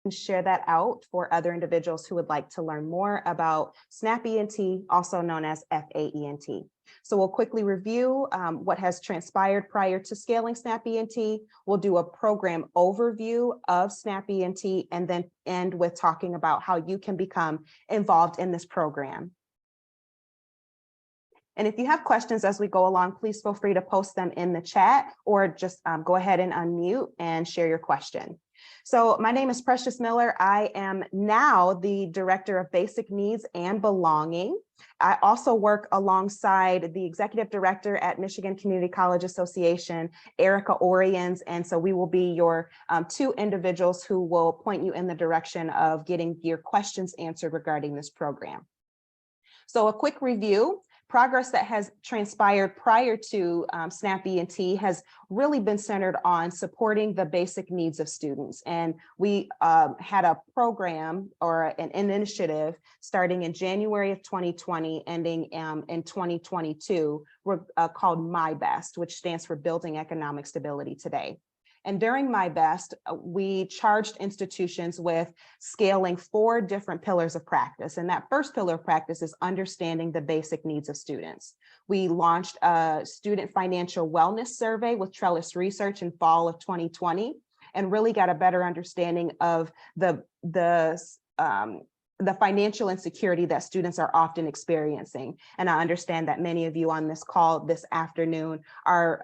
and share that out for other individuals who would like to learn more about SNAP-E&T, also known as FAE&T. So we'll quickly review what has transpired prior to scaling SNAP-E&T. We'll do a program overview of SNAP-E&T and then end with talking about how you can become involved in this program. And if you have questions as we go along, please feel free to post them in the chat or just go ahead and unmute and share your question. So my name is Precious Miller. I am now the Director of Basic Needs and Belonging. I also work alongside the Executive Director at Michigan Community College Association, Erica Oriens. And so we will be your two individuals who will point you in the direction of getting your questions answered regarding this program. So a quick review. Progress that has transpired prior to SNAP-E&T has really been centered on supporting the basic needs of students. And we had a program or an initiative starting in January of 2020, ending in 2022, called My Best, which stands for Building Economic Stability Today. And during My Best, we charged institutions with scaling 4 different pillars of practice. And that first pillar of practice is understanding the basic needs of students. We launched a student financial wellness survey with Trellis Research in fall of 2020, and really got a better understanding of the financial insecurity that students are often experiencing. And I understand that many of you on this call this afternoon are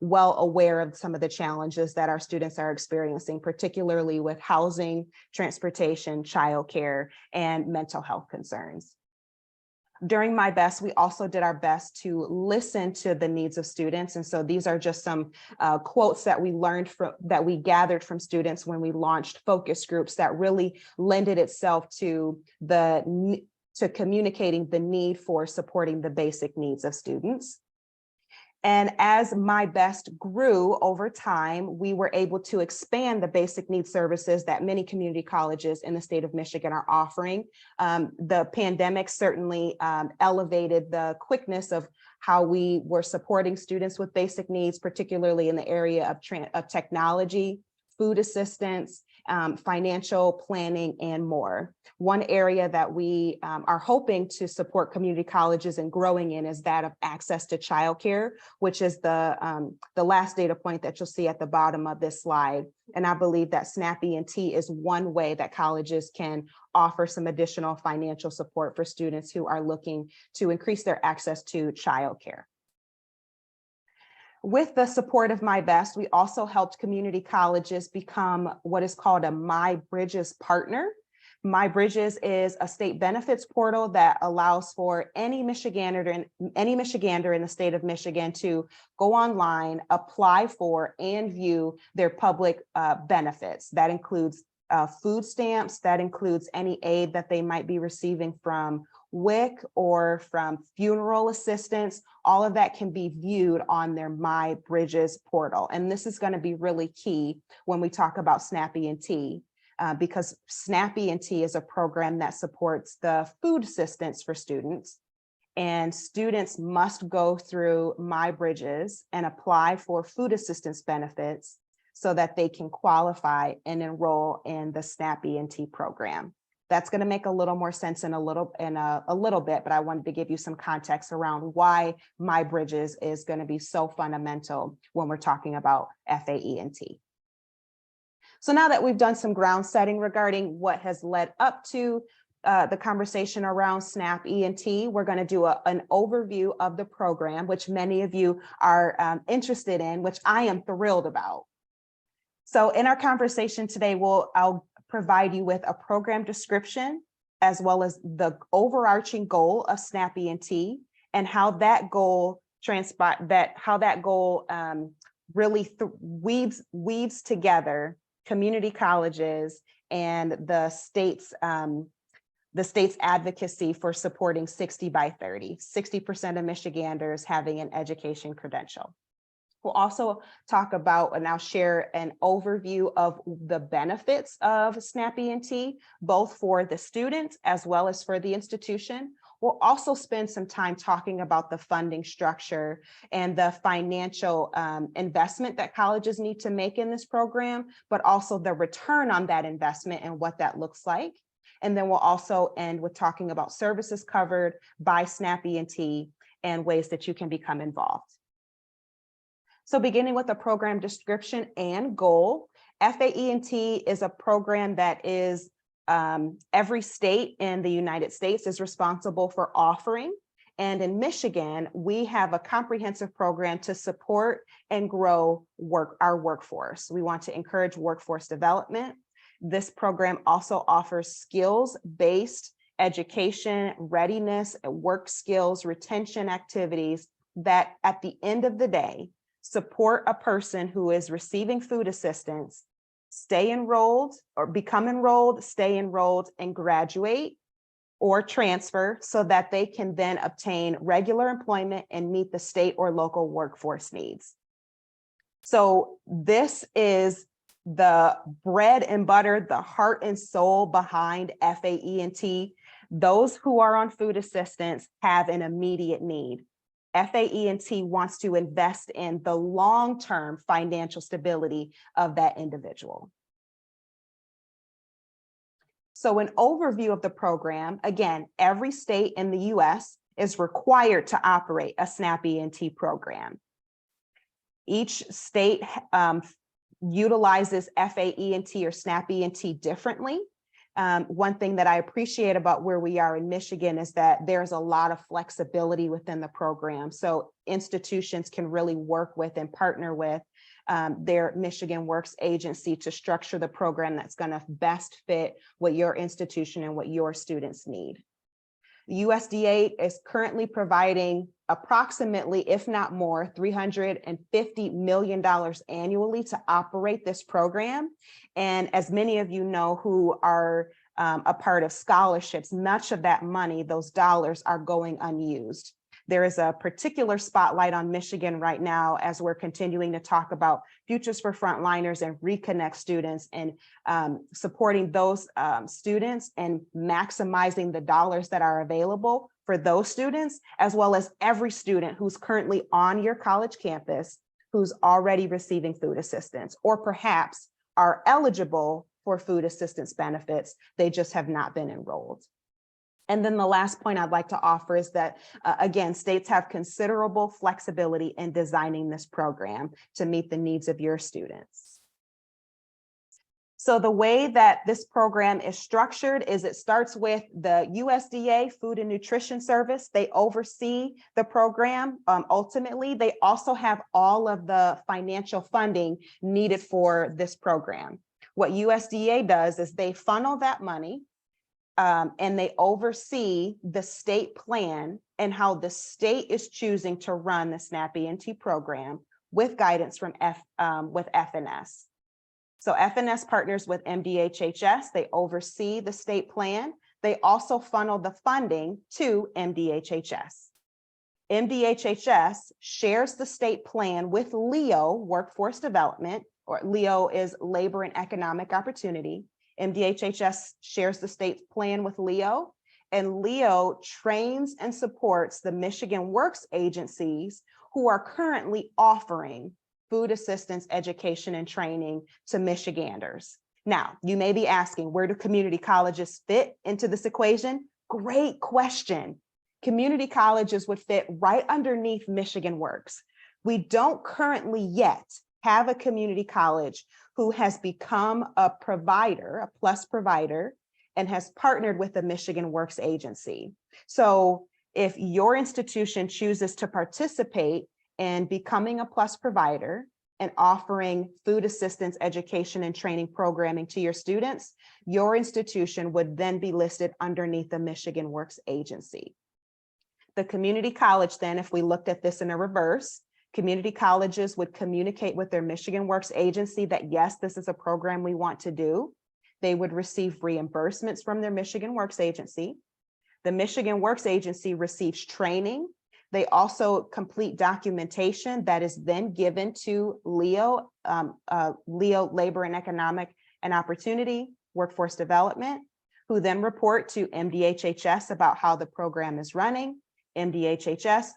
well aware of some of the challenges that our students are experiencing, particularly with housing, transportation, childcare, and mental health concerns. During My Best, we also did our best to listen to the needs of students. And so these are just some quotes that we learned from, that we gathered from students when we launched focus groups that really lended itself to communicating the need for supporting the basic needs of students. And as My Best grew over time, we were able to expand the basic needs services that many community colleges in the state of Michigan are offering. The pandemic certainly elevated the quickness of how we were supporting students with basic needs, particularly in the area of technology, food assistance, financial planning, and more. One area that we are hoping to support community colleges in growing in is that of access to childcare, which is the last data point that you'll see at the bottom of this slide. And I believe that SNAP-E&T is one way that colleges can offer some additional financial support for students who are looking to increase their access to childcare. With the support of My Best, we also helped community colleges become what is called a My Bridges partner. My Bridges is a state benefits portal that allows for any Michigander in the state of Michigan to go online, apply for, and view their public benefits. That includes food stamps, that includes any aid that they might be receiving from WIC or from funeral assistance. All of that can be viewed on their My Bridges portal. And this is going to be really key when we talk about SNAP-E&T, because SNAP-E&T is a program that supports the food assistance for students. And students must go through My Bridges and apply for food assistance benefits so that they can qualify and enroll in the SNAP-E&T program. That's going to make a little more sense in a little bit, but I wanted to give you some context around why My Bridges is going to be so fundamental when we're talking about FAE&T. So now that we've done some ground setting regarding what has led up to the conversation around SNAP-E&T, we're going to do an overview of the program, which many of you are interested in, which I am thrilled about. So in our conversation today, I'll provide you with a program description, as well as the overarching goal of SNAP-E&T and how that goal really weaves together community colleges and the state's advocacy for supporting 60 by 30, 60% of Michiganders having an education credential. We'll also talk about, and I'll share an overview of the benefits of SNAP-E&T, both for the students as well as for the institution. We'll also spend some time talking about the funding structure and the financial investment that colleges need to make in this program, but also the return on that investment and what that looks like. And then we'll also end with talking about services covered by FAE&T and ways that you can become involved. So beginning with the program description and goal, FAE&T is a program that is every state in the United States is responsible for offering. And in Michigan, we have a comprehensive program to support and grow our workforce. We want to encourage workforce development. This program also offers skills-based education, readiness, work skills, retention activities that at the end of the day, support a person who is receiving food assistance, stay enrolled or become enrolled, stay enrolled and graduate or transfer so that they can then obtain regular employment and meet the state or local workforce needs. So this is the bread and butter, the heart and soul behind FAE&T. Those who are on food assistance have an immediate need. FAE&T wants to invest in the long-term financial stability of that individual. So an overview of the program, again, every state in the US is required to operate a SNAP-E&T program. Each state utilizes FAE&T or SNAP-E&T differently. One thing that I appreciate about where we are in Michigan is that there's a lot of flexibility within the program. So institutions can really work with and partner with their Michigan Works agency to structure the program that's going to best fit what your institution and what your students need. The USDA is currently providing approximately, if not more, $350 million annually to operate this program. And as many of you know who are a part of scholarships, much of that money, those dollars are going unused. There is a particular spotlight on Michigan right now as we're continuing to talk about Futures for Frontliners and Reconnect students and supporting those students and maximizing the dollars that are available for those students, as well as every student who's currently on your college campus who's already receiving food assistance or perhaps are eligible for food assistance benefits. They just have not been enrolled. And then the last point I'd like to offer is that, again, states have considerable flexibility in designing this program to meet the needs of your students. So the way that this program is structured is it starts with the USDA Food and Nutrition Service. They oversee the program. Ultimately, they also have all of the financial funding needed for this program. What USDA does is they funnel that money and they oversee the state plan and how the state is choosing to run the SNAP-E&T program with guidance from FNS. So FNS partners with MDHHS, they oversee the state plan. They also funnel the funding to MDHHS. MDHHS shares the state plan with LEO, Workforce Development, or LEO is Labor and Economic Opportunity. MDHHS shares the state's plan with LEO, and LEO trains and supports the Michigan Works agencies who are currently offering food assistance education and training to Michiganders. Now, you may be asking, where do community colleges fit into this equation? Great question. Community colleges would fit right underneath Michigan Works. We don't currently yet have a community college who has become a provider, a plus provider, and has partnered with the Michigan Works agency. So if your institution chooses to participate in becoming a plus provider and offering food assistance education and training programming to your students, your institution would then be listed underneath the Michigan Works agency. The community college then, if we looked at this in a reverse, community colleges would communicate with their Michigan Works agency that, yes, this is a program we want to do. They would receive reimbursements from their Michigan Works agency. The Michigan Works agency receives training. They also complete documentation that is then given to LEO, LEO Labor and Economic and Opportunity, Workforce Development, who then report to MDHHS about how the program is running. MDHHS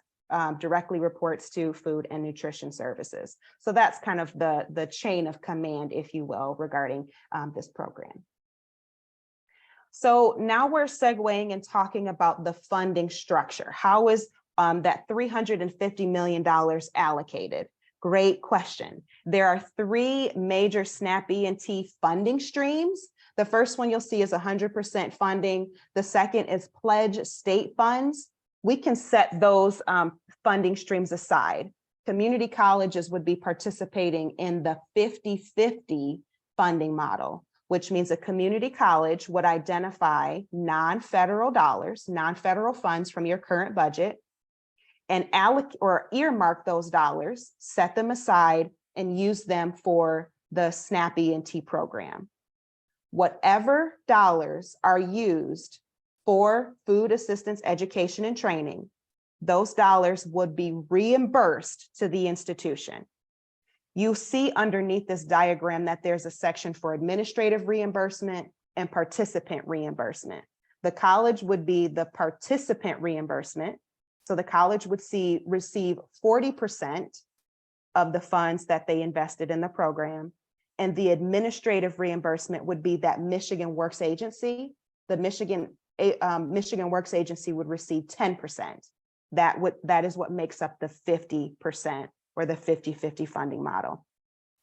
directly reports to Food and Nutrition Services. So that's kind of the chain of command, if you will, regarding this program. So now we're segueing and talking about the funding structure. How is that $350 million allocated? Great question. There are three major SNAP E&T funding streams. The first one you'll see is 100% funding. The second is pledge state funds. We can set those funding streams aside. Community colleges would be participating in the 50-50 funding model, which means a community college would identify non-federal dollars, non-federal funds from your current budget, and allocate or earmark those dollars, set them aside, and use them for the SNAP E&T program. Whatever dollars are used for food assistance, education, and training, those dollars would be reimbursed to the institution. You see underneath this diagram that there's a section for administrative reimbursement and participant reimbursement. The college would be the participant reimbursement. So the college would receive 40% of the funds that they invested in the program. And the administrative reimbursement would be that Michigan Works Agency. The Michigan Works Agency would receive 10%. That is what makes up the 50% or the 50-50 funding model.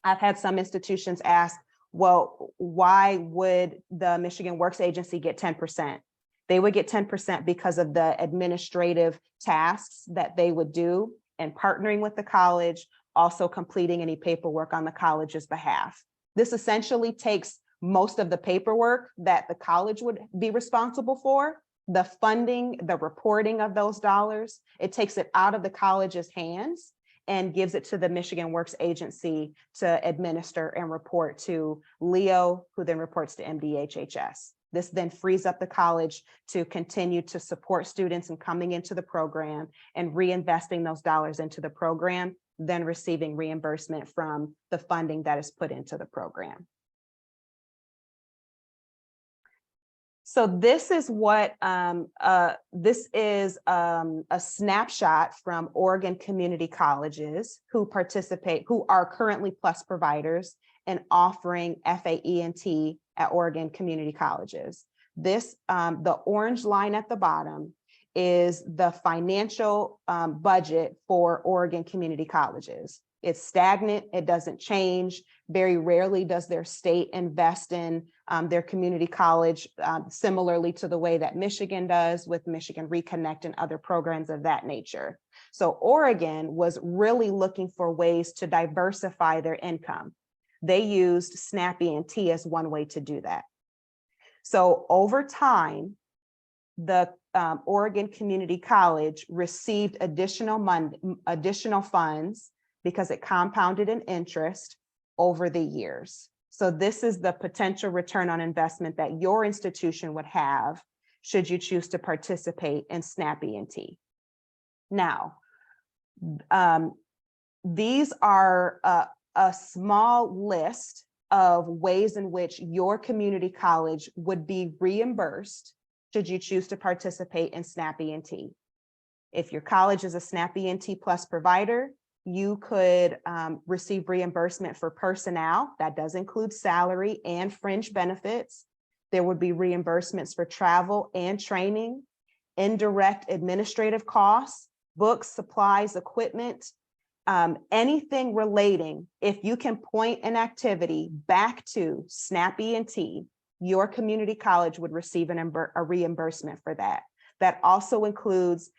I've had some institutions ask, well, why would the Michigan Works Agency get 10%? They would get 10% because of the administrative tasks that they would do and partnering with the college, also completing any paperwork on the college's behalf. This essentially takes most of the paperwork that the college would be responsible for, the funding, the reporting of those dollars. It takes it out of the college's hands and gives it to the Michigan Works Agency to administer and report to Leo, who then reports to MDHHS. This then frees up the college to continue to support students in coming into the program and reinvesting those dollars into the program, then receiving reimbursement from the funding that is put into the program. So this is what this is a snapshot from Oregon community colleges who participate, who are currently PLUS providers and offering FAE&T at Oregon community colleges. This, the orange line at the bottom is the financial budget for Oregon community colleges. It's stagnant, it doesn't change. Very rarely does their state invest in their community college, similarly to the way that Michigan does with Michigan Reconnect and other programs of that nature. So Oregon was really looking for ways to diversify their income. They used SNAP E&T as one way to do that. So over time, the Oregon Community College received additional funds because it compounded in interest over the years. So this is the potential return on investment that your institution would have should you choose to participate in SNAP E&T. Now, these are a small list of ways in which your community college would be reimbursed should you choose to participate in SNAP E&T. If your college is a SNAP E&T Plus provider, you could receive reimbursement for personnel. That does include salary and fringe benefits. There would be reimbursements for travel and training, indirect administrative costs, books, supplies, equipment, anything relating. If you can point an activity back to SNAP E&T, your community college would receive a reimbursement for that. That also includes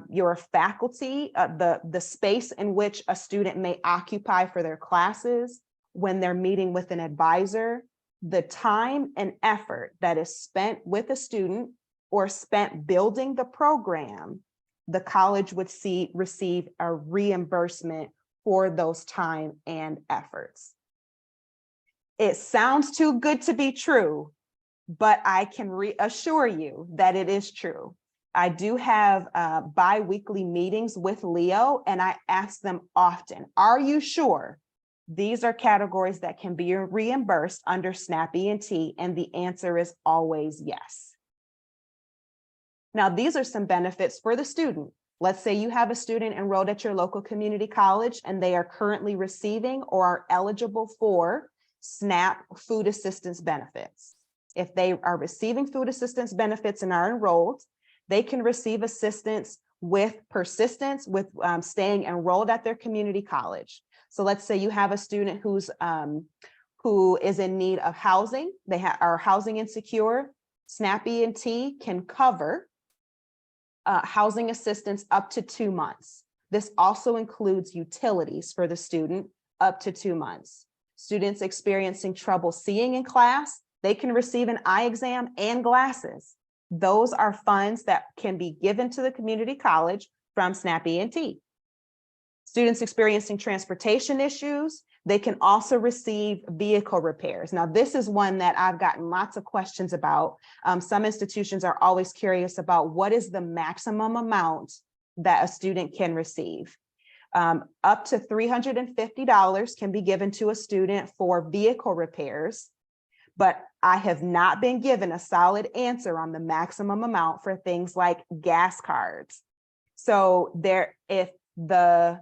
your faculty, the space in which a student may occupy for their classes when they're meeting with an advisor, the time and effort that is spent with a student or spent building the program. The college would receive a reimbursement for those time and efforts. It sounds too good to be true, but I can reassure you that it is true. I do have bi-weekly meetings with Leo, and I ask them often, are you sure These are categories that can be reimbursed under SNAP-E&T, and the answer is always yes. Now, these are some benefits for the student. Let's say you have a student enrolled at your local community college and they are currently receiving or are eligible for SNAP food assistance benefits. If they are receiving food assistance benefits and are enrolled, they can receive assistance with persistence, with staying enrolled at their community college. So let's say you have a student who is in need of housing, they are housing insecure. SNAP-E&T can cover housing assistance up to 2 months. This also includes utilities for the student up to 2 months. Students experiencing trouble seeing in class, they can receive an eye exam and glasses. Those are funds that can be given to the community college from SNAP-E&T. Students experiencing transportation issues, they can also receive vehicle repairs. Now, this is one that I've gotten lots of questions about. Some institutions are always curious about what is the maximum amount that a student can receive. Up to $350 can be given to a student for vehicle repairs, but I have not been given a solid answer on the maximum amount for things like gas cards. So if the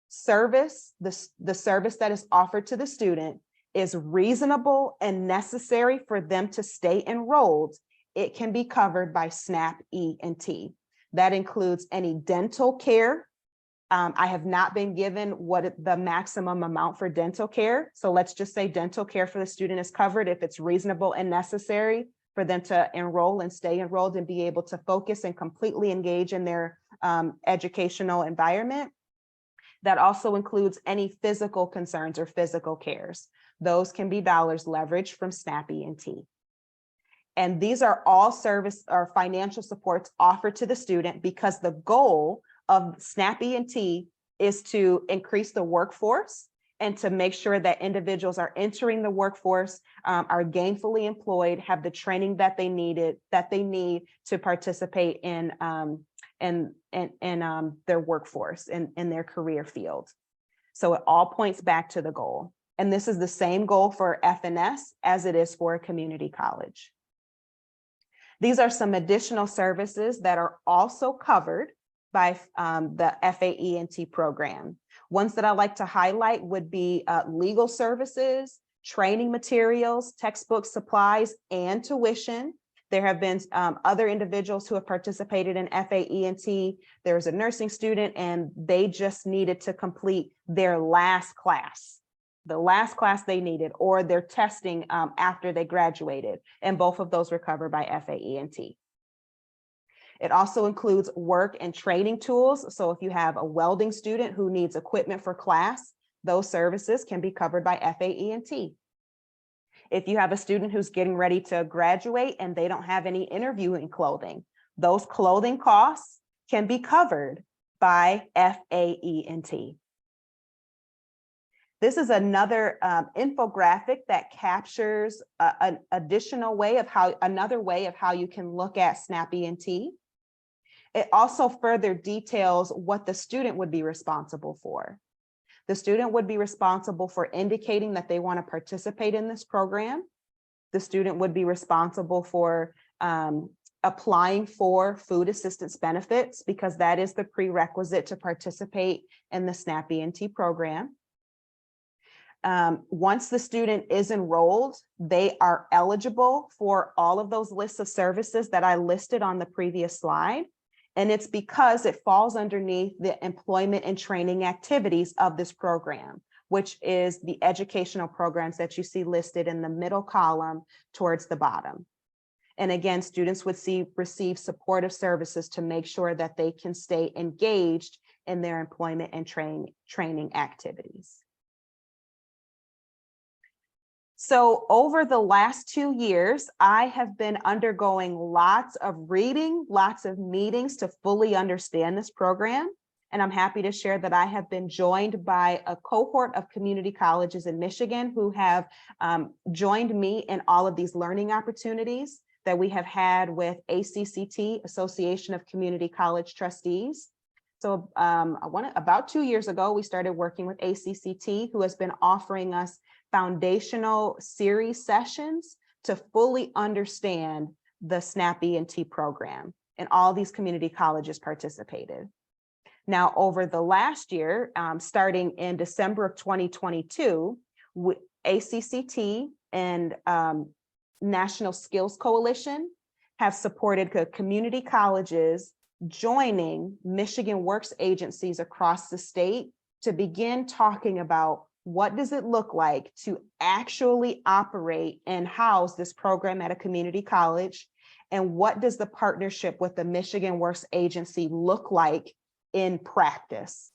service that is offered to the student is reasonable and necessary for them to stay enrolled, it can be covered by SNAP-E&T. That includes any dental care. I have not been given what the maximum amount for dental care. So let's just say dental care for the student is covered if it's reasonable and necessary for them to enroll and stay enrolled and be able to focus and completely engage in their educational environment. That also includes any physical concerns or physical cares. Those can be dollars leveraged from SNAP-E&T. And these are all service or financial supports offered to the student because the goal of SNAP-E&T is to increase the workforce and to make sure that individuals are entering the workforce, are gainfully employed, have the training that they need to participate in their workforce, in their career field. So it all points back to the goal. And this is the same goal for FNS as it is for a community college. These are some additional services that are also covered by the FAE&T program. Ones that I like to highlight would be legal services, training materials, textbooks, supplies, and tuition. There have been other individuals who have participated in FAE&T. There was a nursing student and they just needed to complete their last class, the last class they needed, or their testing after they graduated. And both of those were covered by FAE&T. It also includes work and training tools. So if you have a welding student who needs equipment for class, those services can be covered by FAE&T. If you have a student who's getting ready to graduate and they don't have any interviewing clothing, those clothing costs can be covered by FAE&T. This is another infographic that captures another way of how you can look at SNAP-E&T. It also further details what the student would be responsible for. The student would be responsible for indicating that they want to participate in this program. The student would be responsible for applying for food assistance benefits because that is the prerequisite to participate in the SNAP-E&T program. Once the student is enrolled, they are eligible for all of those lists of services that I listed on the previous slide. And it's because it falls underneath the employment and training activities of this program, which is the educational programs that you see listed in the middle column towards the bottom. And again, students would receive supportive services to make sure that they can stay engaged in their employment and training activities. So over the last 2 years, I have been undergoing lots of reading, lots of meetings to fully understand this program. And I'm happy to share that I have been joined by a cohort of community colleges in Michigan who have joined me in all of these learning opportunities that we have had with ACCT, Association of Community College Trustees. So about 2 years ago, we started working with ACCT, who has been offering us foundational series sessions to fully understand the SNAP E&T program, and all these community colleges participated. Now, over the last year, starting in December of 2022, ACCT and National Skills Coalition have supported community colleges joining Michigan Works agencies across the state to begin talking about what does it look like to actually operate and house this program at a community college, and what does the partnership with the Michigan Works agency look like in practice.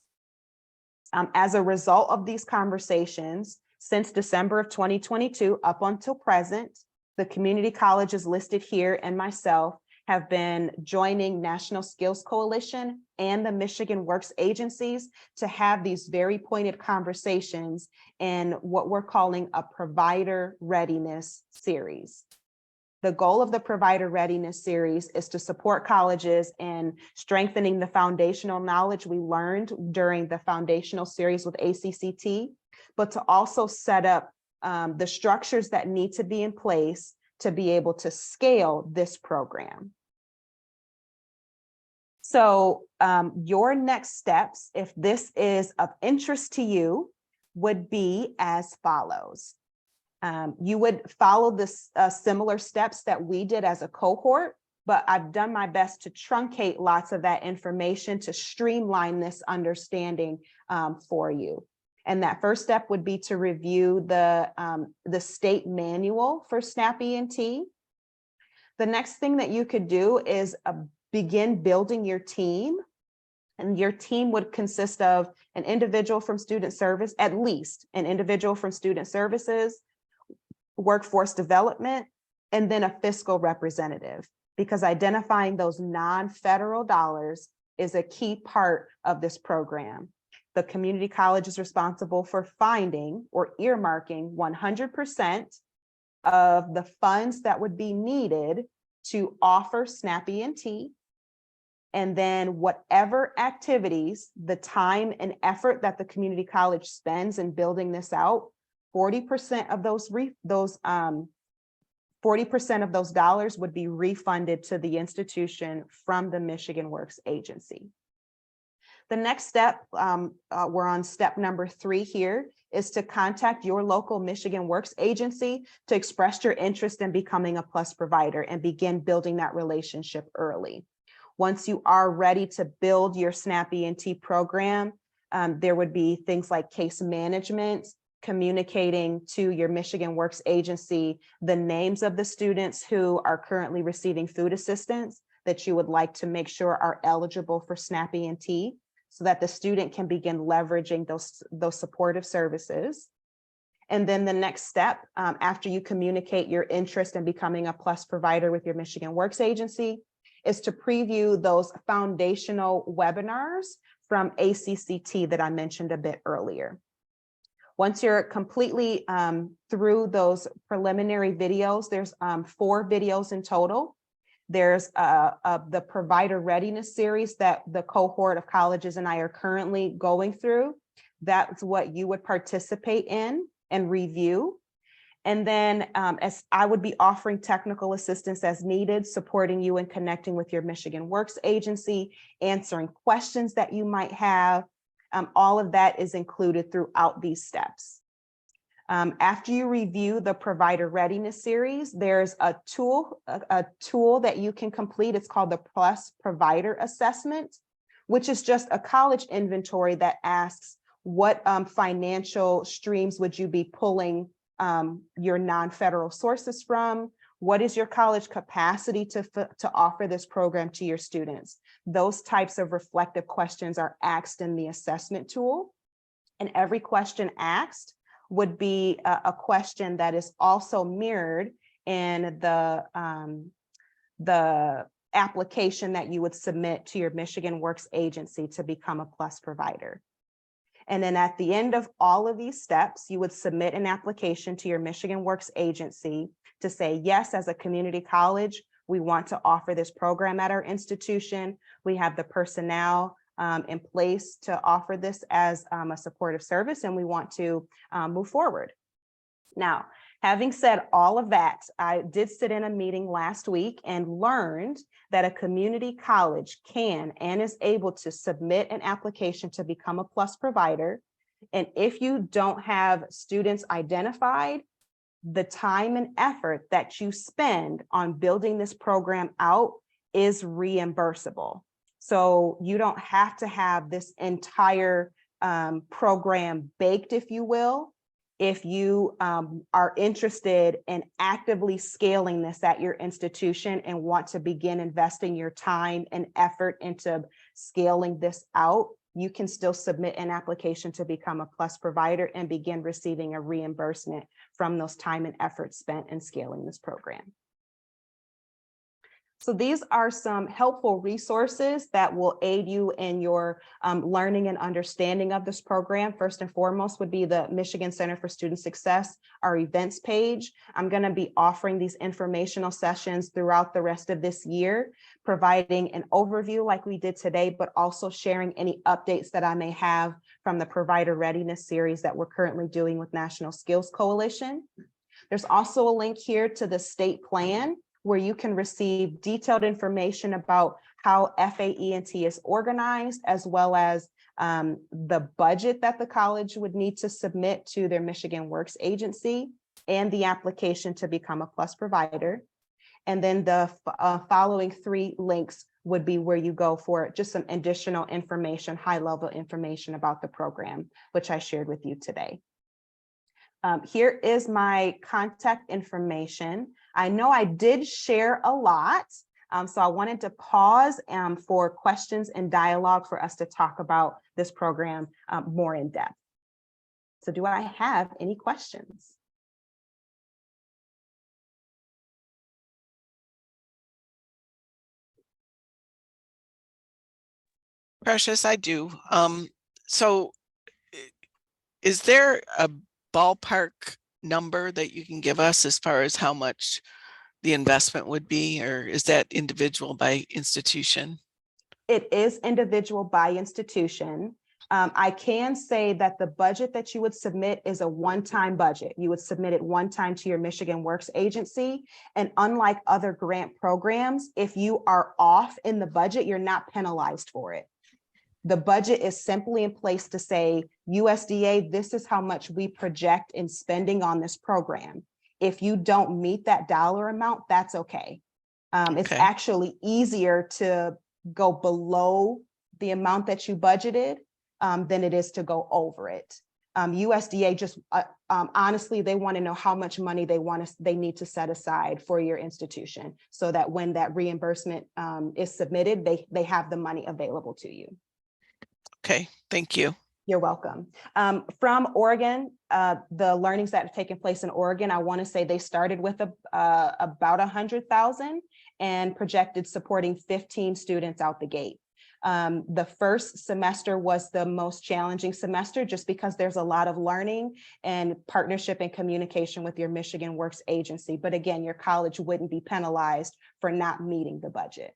As a result of these conversations, since December of 2022 up until present, the community colleges listed here and myself have been joining National Skills Coalition and the Michigan Works agencies to have these very pointed conversations in what we're calling a provider readiness series. The goal of the Provider Readiness Series is to support colleges in strengthening the foundational knowledge we learned during the foundational series with ACCT, but to also set up the structures that need to be in place to be able to scale this program. So your next steps, if this is of interest to you, would be as follows. You would follow this similar steps that we did as a cohort, but I've done my best to truncate lots of that information to streamline this understanding for you. And that first step would be to review the state manual for SNAP E&T. The next thing that you could do is begin building your team. And your team would consist of an individual from student service, at least an individual from student services, workforce development, and then a fiscal representative, because identifying those non-federal dollars is a key part of this program. The community college is responsible for finding or earmarking 100% of the funds that would be needed to offer SNAP E&T, and then whatever activities, the time and effort that the community college spends in building this out, 40% of those dollars would be refunded to the institution from the Michigan Works agency. The next step, we're on step number 3 here, is to contact your local Michigan Works agency to express your interest in becoming a PLUS provider and begin building that relationship early. Once you are ready to build your SNAP E&T program, there would be things like case management, communicating to your Michigan Works agency the names of the students who are currently receiving food assistance that you would like to make sure are eligible for SNAP E&T, so that the student can begin leveraging those supportive services. And then the next step, after you communicate your interest in becoming a PLUS provider with your Michigan Works agency, is to preview those foundational webinars from ACCT that I mentioned a bit earlier. Once you're completely through those preliminary videos, there's 4 videos in total. There's the Provider Readiness Series that the cohort of colleges and I are currently going through. That's what you would participate in and review. And then as I would be offering technical assistance as needed, supporting you in connecting with your Michigan Works agency, answering questions that you might have. All of that is included throughout these steps. After you review the Provider Readiness Series, there's a tool that you can complete. It's called the PLUS Provider Assessment, which is just a college inventory that asks what financial streams would you be pulling your non-federal sources from? What is your college capacity to offer this program to your students? Those types of reflective questions are asked in the assessment tool. And every question asked would be a question that is also mirrored in the application that you would submit to your Michigan Works agency to become a PLUS provider. And then at the end of all of these steps, you would submit an application to your Michigan Works agency to say, yes, as a community college, we want to offer this program at our institution. We have the personnel, in place to offer this as a supportive service, and we want to move forward. Now, having said all of that, I did sit in a meeting last week and learned that a community college can and is able to submit an application to become a PLUS provider. And if you don't have students identified, the time and effort that you spend on building this program out is reimbursable. So you don't have to have this entire program baked, if you will. If you are interested in actively scaling this at your institution and want to begin investing your time and effort into scaling this out, you can still submit an application to become a PLUS provider and begin receiving a reimbursement from those time and effort spent in scaling this program. So these are some helpful resources that will aid you in your learning and understanding of this program. First and foremost would be the Michigan Center for Student Success, our events page. I'm going to be offering these informational sessions throughout the rest of this year, providing an overview like we did today, but also sharing any updates that I may have from the Provider Readiness series that we're currently doing with National Skills Coalition. There's also a link here to the state plan, where you can receive detailed information about how FAE&T is organized, as well as the budget that the college would need to submit to their Michigan Works agency and the application to become a PLUS provider. And then the following 3 links would be where you go for just some additional information, high-level information about the program, which I shared with you today. Here is my contact information. I know I did share a lot, so I wanted to pause for questions and dialogue for us to talk about this program more in depth. So do I have any questions? Precious, I do. So is there a ballpark number that you can give us as far as how much the investment would be, or is that individual by institution? It is individual by institution. I can say that the budget that you would submit is a one-time budget. You would submit it one time to your Michigan Works agency. And unlike other grant programs, if you are off in the budget, you're not penalized for it. The budget is simply in place to say, USDA, this is how much we project in spending on this program. If you don't meet that dollar amount, that's okay. It's actually easier to go below the amount that you budgeted than it is to go over it. USDA just honestly, they want to know how much money they need to set aside for your institution, so that when that reimbursement is submitted, they have the money available to you. Okay, thank you. You're welcome. From Oregon, the learnings that have taken place in Oregon, I want to say they started with about 100,000 and projected supporting 15 students out the gate. The first semester was the most challenging semester, just because there's a lot of learning and partnership and communication with your Michigan Works agency. But again, your college wouldn't be penalized for not meeting the budget.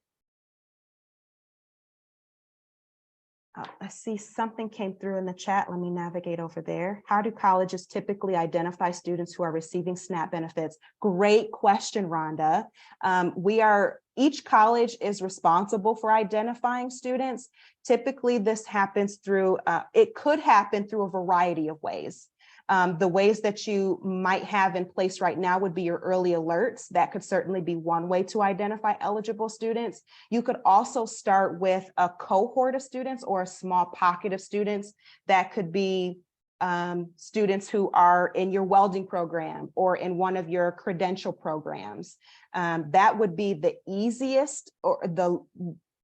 I see something came through in the chat. Let me navigate over there. How do colleges typically identify students who are receiving SNAP benefits? Great question, Rhonda. Each college is responsible for identifying students. Typically, this happens through, it could happen through a variety of ways. The ways that you might have in place right now would be your early alerts. That could certainly be one way to identify eligible students. You could also start with a cohort of students or a small pocket of students. That could be students who are in your welding program or in one of your credential programs. That would be the easiest, or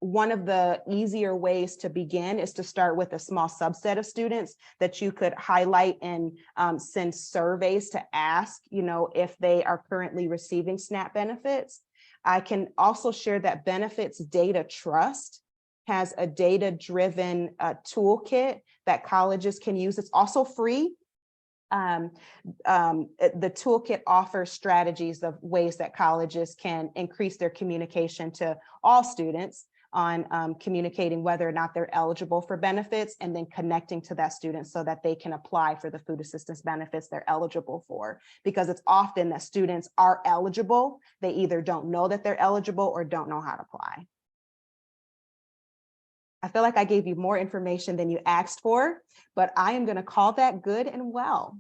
one of the easier ways to begin is to start with a small subset of students that you could highlight and send surveys to ask, if they are currently receiving SNAP benefits. I can also share that Benefits Data Trust has a data-driven toolkit that colleges can use. It's also free. The toolkit offers strategies of ways that colleges can increase their communication to all students. on communicating whether or not they're eligible for benefits, and then connecting to that student so that they can apply for the food assistance benefits they're eligible for. Because it's often that students are eligible, they either don't know that they're eligible or don't know how to apply. I feel like I gave you more information than you asked for, but I am going to call that good and well.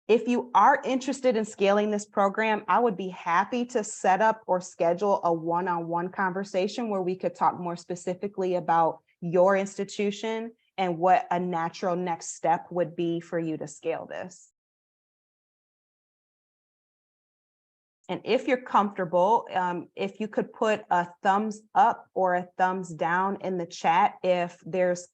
If you are interested in scaling this program, I would be happy to set up or schedule a one-on-one conversation where we could talk more specifically about your institution and what a natural next step would be for you to scale this. And if you're comfortable, if you could put a thumbs up or a thumbs down in the chat if there's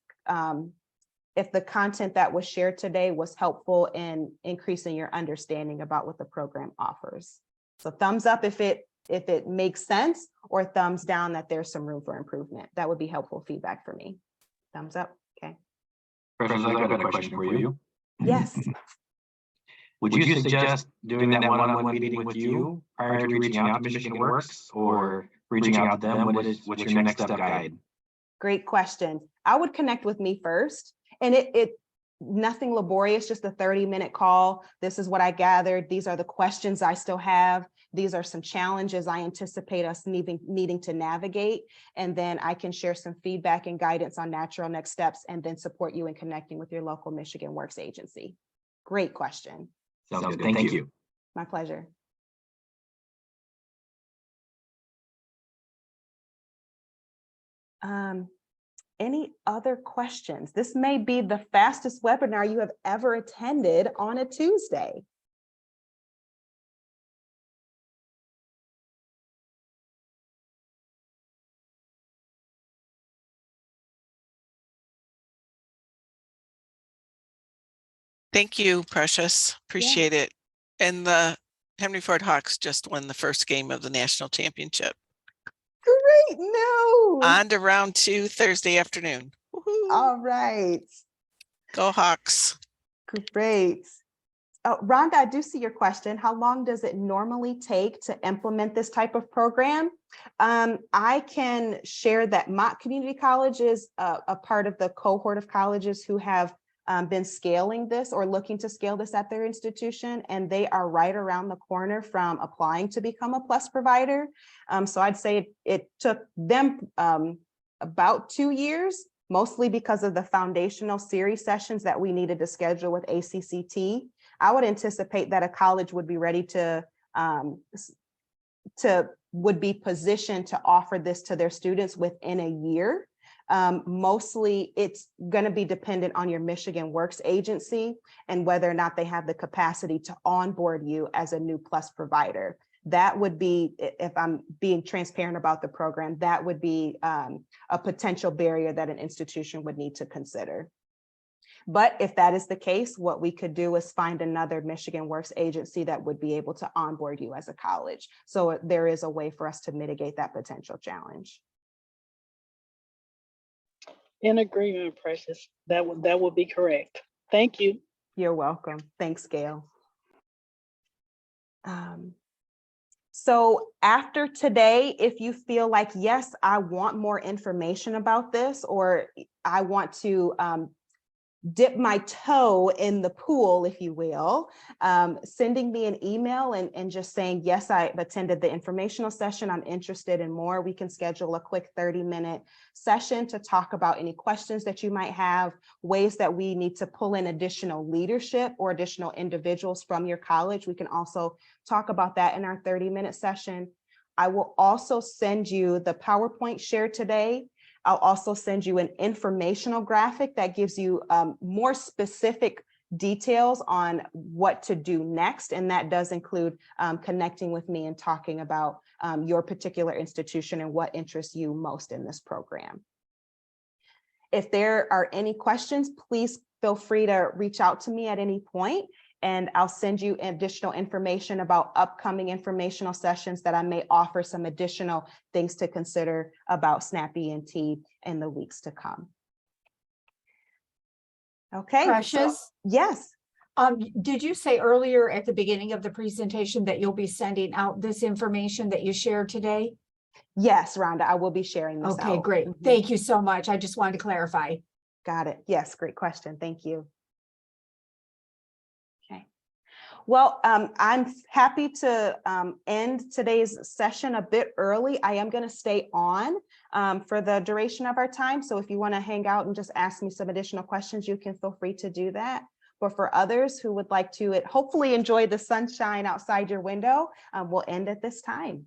if the content that was shared today was helpful in increasing your understanding about what the program offers. So thumbs up if it makes sense, or thumbs down that there's some room for improvement. That would be helpful feedback for me. Thumbs up. Okay. Precious, I got a question for you. Yes. Would you suggest doing that one-on-one meeting with you prior to reaching out to Michigan Works, or reaching out to them? What's your next step guide? Great question. I would connect with me first, and it nothing laborious, just a 30-minute call. This is what I gathered. These are the questions I still have. These are some challenges I anticipate us needing to navigate. And then I can share some feedback and guidance on natural next steps, and then support you in connecting with your local Michigan Works agency. Great question. Sounds good. Thank you. My pleasure. Any other questions? This may be the fastest webinar you have ever attended on a Tuesday. Thank you, Precious. Appreciate it. And the Henry Ford Hawks just won the first game of the national championship. Great news. On to round 2 Thursday afternoon. All right. Go Hawks. Great. Oh, Rhonda, I do see your question. How long does it normally take to implement this type of program? I can share that Mott Community College is a part of the cohort of colleges who have been scaling this or looking to scale this at their institution, and they are right around the corner from applying to become a PLUS provider. So I'd say it took them about 2 years, mostly because of the foundational series sessions that we needed to schedule with ACCT. I would anticipate that a college would be ready would be positioned to offer this to their students within a year. Mostly it's going to be dependent on your Michigan Works agency and whether or not they have the capacity to onboard you as a new PLUS provider. That would be, if I'm being transparent about the program, that would be a potential barrier that an institution would need to consider. But if that is the case, what we could do is find another Michigan Works agency that would be able to onboard you as a college. So there is a way for us to mitigate that potential challenge. In agreement, Precious. That would be correct. Thank you. You're welcome. Thanks, Gail. So after today, if you feel like, yes, I want more information about this, or I want to dip my toe in the pool, if you will, sending me an email and just saying, yes, I attended the informational session, I'm interested in more. We can schedule a quick 30-minute session to talk about any questions that you might have, ways that we need to pull in additional leadership or additional individuals from your college. We can also talk about that in our 30-minute session. I will also send you the PowerPoint shared today. I'll also send you an informational graphic that gives you more specific details on what to do next. And that does include connecting with me and talking about your particular institution and what interests you most in this program. If there are any questions, please feel free to reach out to me at any point, and I'll send you additional information about upcoming informational sessions that I may offer some additional things to consider about FAE&T in the weeks to come. Okay. Precious, so, yes. Did you say earlier at the beginning of the presentation that you'll be sending out this information that you shared today? Yes, Rhonda, I will be sharing this Okay, out. great. Mhm. Thank you so much. I just wanted to clarify. Got it. Yes, great question. Thank you. Okay. Well, I'm happy to end today's session a bit early. I am going to stay on for the duration of our time. So if you want to hang out and just ask me some additional questions, you can feel free to do that. But for others who would like to hopefully enjoy the sunshine outside your window, we'll end at this time.